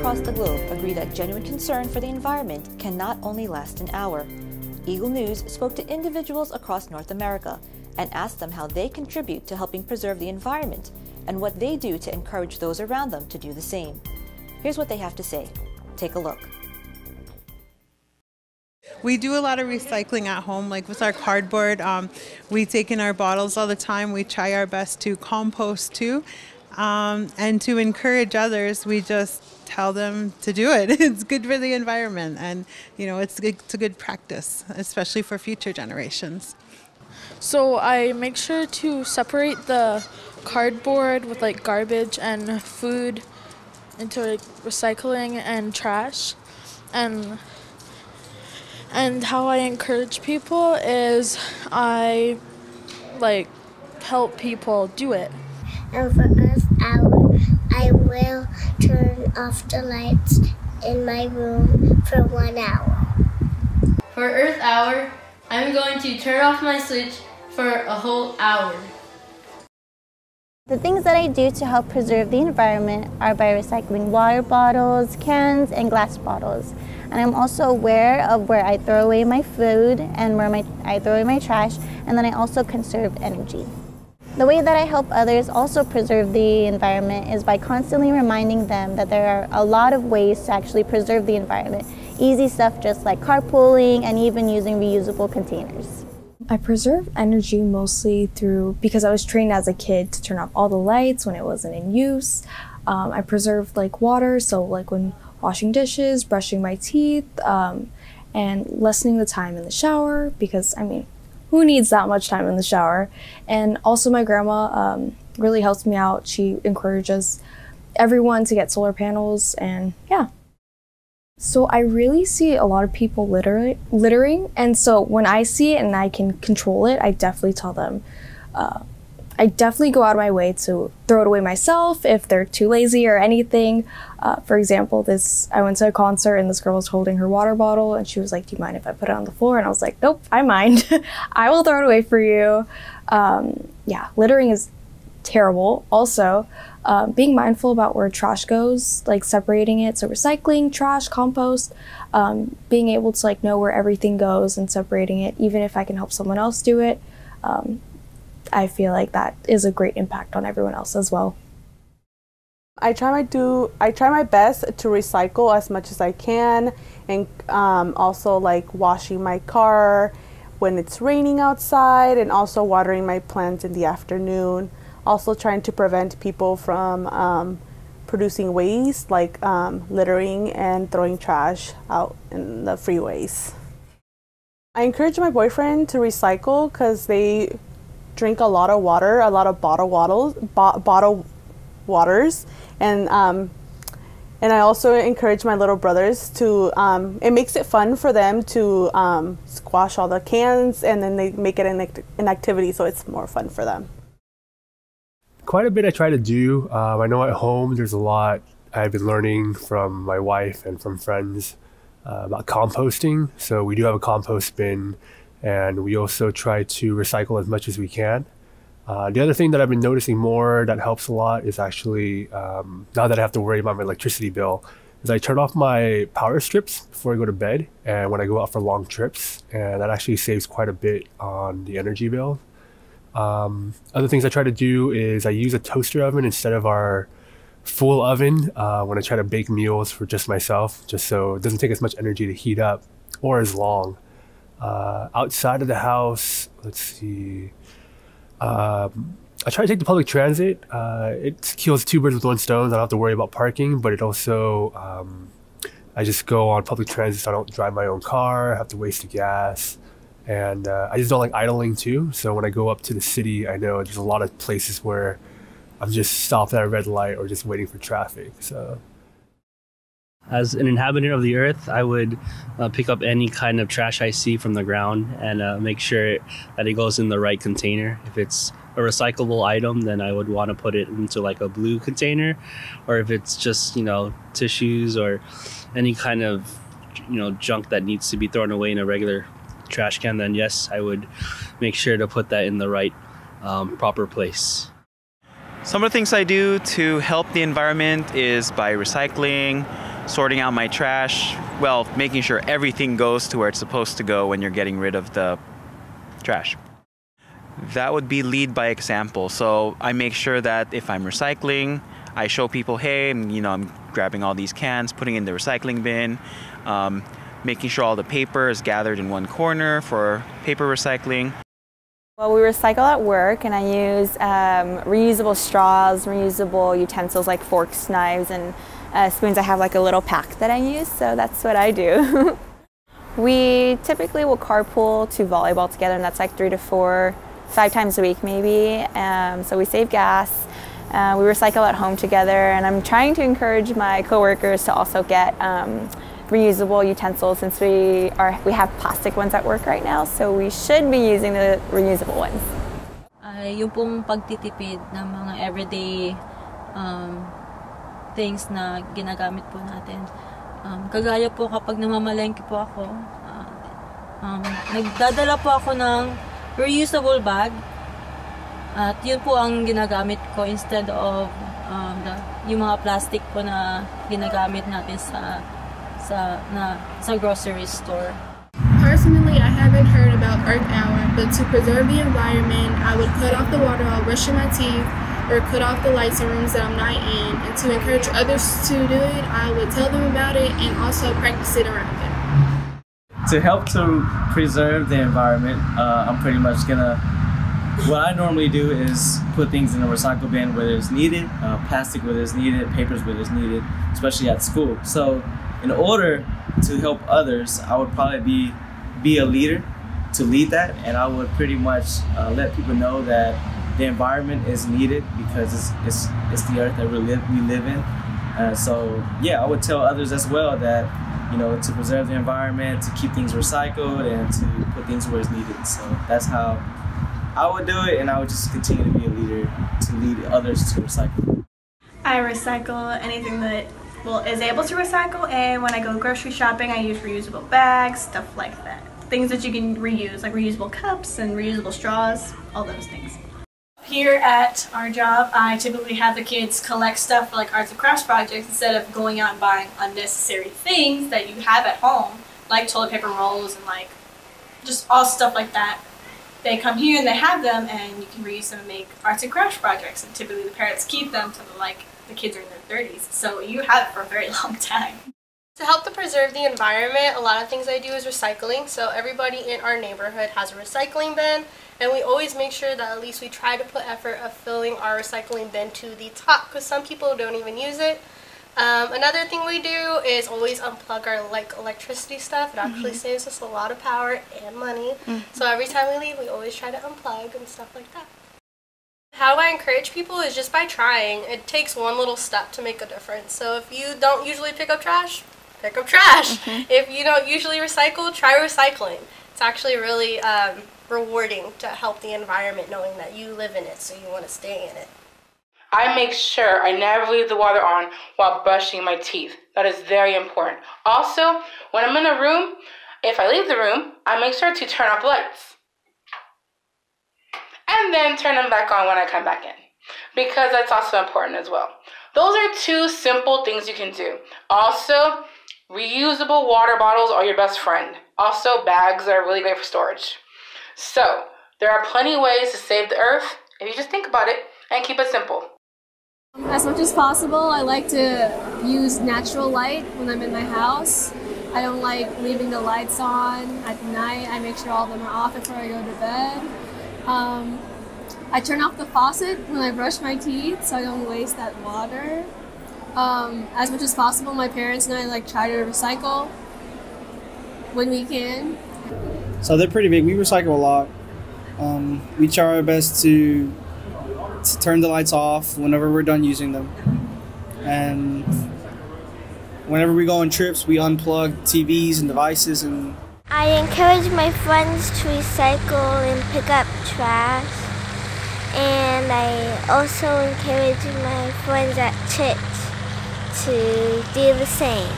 across the globe agree that genuine concern for the environment can not only last an hour. Eagle News spoke to individuals across North America and asked them how they contribute to helping preserve the environment and what they do to encourage those around them to do the same. Here's what they have to say. Take a look. We do a lot of recycling at home, like with our cardboard. We take in our bottles all the time. We try our best to compost too. And to encourage others, we just tell them to do it. It's good for the environment, and it's a good practice, especially for future generations. So I make sure to separate the cardboard with like garbage and food into like recycling and trash. And how I encourage people is I help people do it. And for Earth Hour, I will turn off the lights in my room for 1 hour. For Earth Hour, I'm going to turn off my switch for a whole hour. The things that I do to help preserve the environment are by recycling water bottles, cans, and glass bottles. And I'm also aware of where I throw away my food and where I throw away my trash, and then I also conserve energy. The way that I help others also preserve the environment is by constantly reminding them that there are a lot of ways to actually preserve the environment. Easy stuff just like carpooling and even using reusable containers. I preserve energy mostly because I was trained as a kid to turn off all the lights when it wasn't in use. I preserved water, so when washing dishes, brushing my teeth, and lessening the time in the shower, because who needs that much time in the shower? And also my grandma really helps me out. She encourages everyone to get solar panels, and yeah. So I really see a lot of people littering, and so when I see it and I can control it, I definitely tell them. I definitely go out of my way to throw it away myself if they're too lazy or anything. For example, I went to a concert and this girl was holding her water bottle and she was like, "Do you mind if I put it on the floor?" And I was like, "Nope, I mind. I will throw it away for you." Yeah, littering is terrible. Also, being mindful about where trash goes, separating it, so recycling, trash, compost, being able to know where everything goes and separating it, even if I can help someone else do it. I feel like that is a great impact on everyone else as well. I try my best to recycle as much as I can, and also washing my car when it's raining outside, and also watering my plants in the afternoon. Also trying to prevent people from producing waste like littering and throwing trash out in the freeways. I encourage my boyfriend to recycle because they drink a lot of water, a lot of bottled waters, and I also encourage my little brothers to. It makes it fun for them to squash all the cans, and then they make it an activity, so it's more fun for them. Quite a bit I try to do. I know at home there's a lot I've been learning from my wife and from friends about composting. So we do have a compost bin, and we also try to recycle as much as we can. The other thing that I've been noticing more that helps a lot is actually, now that I have to worry about my electricity bill, is I turn off my power strips before I go to bed and when I go out for long trips, and that actually saves quite a bit on the energy bill. Other things I try to do is I use a toaster oven instead of our full oven when I try to bake meals for just myself, just so it doesn't take as much energy to heat up or as long. Outside of the house, let's see, I try to take the public transit. It kills two birds with one stone. I don't have to worry about parking, but it also, I just go on public transit so I don't drive my own car, have to waste the gas. And I just don't like idling too. So when I go up to the city, I know there's a lot of places where I'm just stopped at a red light or just waiting for traffic. So, as an inhabitant of the earth, I would pick up any kind of trash I see from the ground and make sure that it goes in the right container. If it's a recyclable item, then I would want to put it into a blue container. Or if it's just, tissues or any kind of, junk that needs to be thrown away in a regular trash can, then yes, I would make sure to put that in the right proper place. Some of the things I do to help the environment is by recycling, sorting out my trash, well, making sure everything goes to where it's supposed to go when you're getting rid of the trash. That would be lead by example. So I make sure that if I'm recycling, I show people, hey, I'm grabbing all these cans, putting in the recycling bin, making sure all the paper is gathered in one corner for paper recycling. Well, we recycle at work, and I use reusable straws, reusable utensils like forks, knives, and spoons. I have like a little pack that I use, so that's what I do. We typically will carpool to volleyball together, and that's like 3 to 5 times a week maybe. So we save gas. We recycle at home together, and I'm trying to encourage my coworkers to also get reusable utensils, since we have plastic ones at work right now, so we should be using the reusable ones. Yung pong pagtitipid ng mga everyday things na ginagamit po natin. Kagaya po kapag namamalengke po ako, nagdadala po ako ng reusable bag, at yun po ang ginagamit ko instead of yung mga plastic po na ginagamit natin sa grocery store. Personally, I haven't heard about Earth Hour, but to preserve the environment, I would cut off the water while brushing my teeth, or cut off the lights in rooms that I'm not in. And to encourage others to do it, I would tell them about it and also practice it around them. To help to preserve the environment, I'm pretty much what I normally do is put things in a recycle bin where it's needed, plastic where it's needed, papers where it's needed, especially at school. So in order to help others, I would probably be a leader to lead that, and I would pretty much let people know that the environment is needed because it's the earth that we live in. So yeah, I would tell others as well that to preserve the environment, to keep things recycled, and to put things where it's needed. So that's how I would do it, and I would just continue to be a leader to lead others to recycle. I recycle anything that is able to recycle, and when I go grocery shopping, I use reusable bags, stuff like that. Things that you can reuse, like reusable cups and reusable straws, all those things. Here at our job, I typically have the kids collect stuff for like arts and crafts projects instead of going out and buying unnecessary things that you have at home, like toilet paper rolls and like just all stuff like that. They come here and they have them, and you can reuse them and make arts and crafts projects, and typically the parents keep them till the kids are in their 30s, so you have it for a very long time. To help to preserve the environment, a lot of things I do is recycling. So everybody in our neighborhood has a recycling bin, and we always make sure that at least we try to put effort of filling our recycling bin to the top, because some people don't even use it. Another thing we do is always unplug our electricity stuff. It actually saves us a lot of power and money. So every time we leave, we always try to unplug and stuff like that. How I encourage people is just by trying. It takes one little step to make a difference. So if you don't usually pick up trash, pick up trash. If you don't usually recycle, try recycling. It's actually really rewarding to help the environment, knowing that you live in it, so you want to stay in it. I make sure I never leave the water on while brushing my teeth. That is very important. Also, when I'm in a room, if I leave the room, I make sure to turn off the lights. And then turn them back on when I come back in, because that's also important as well. Those are 2 simple things you can do. Also, reusable water bottles are your best friend. Also, bags are really great for storage. So, there are plenty of ways to save the earth if you just think about it and keep it simple. As much as possible, I like to use natural light when I'm in my house. I don't like leaving the lights on at night. I make sure all of them are off before I go to bed. I turn off the faucet when I brush my teeth so I don't waste that water. As much as possible, my parents and I try to recycle when we can. So they're pretty big. We recycle a lot. We try our best to turn the lights off whenever we're done using them. And whenever we go on trips, we unplug TVs and devices. And I encourage my friends to recycle and pick up trash. And I also encourage my friends at church to do the same.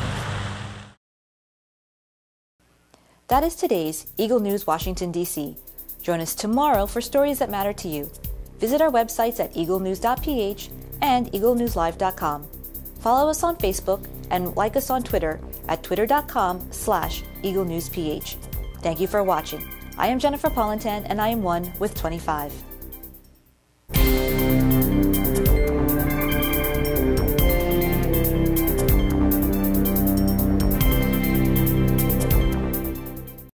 That is today's Eagle News Washington, D.C. Join us tomorrow for stories that matter to you. Visit our websites at Eaglenews.PH and EagleNewsLive.com. Follow us on Facebook and like us on Twitter at twitter.com/EagleNewsPH. Thank you for watching. I am Jennifer Polentan, and I am one with 25.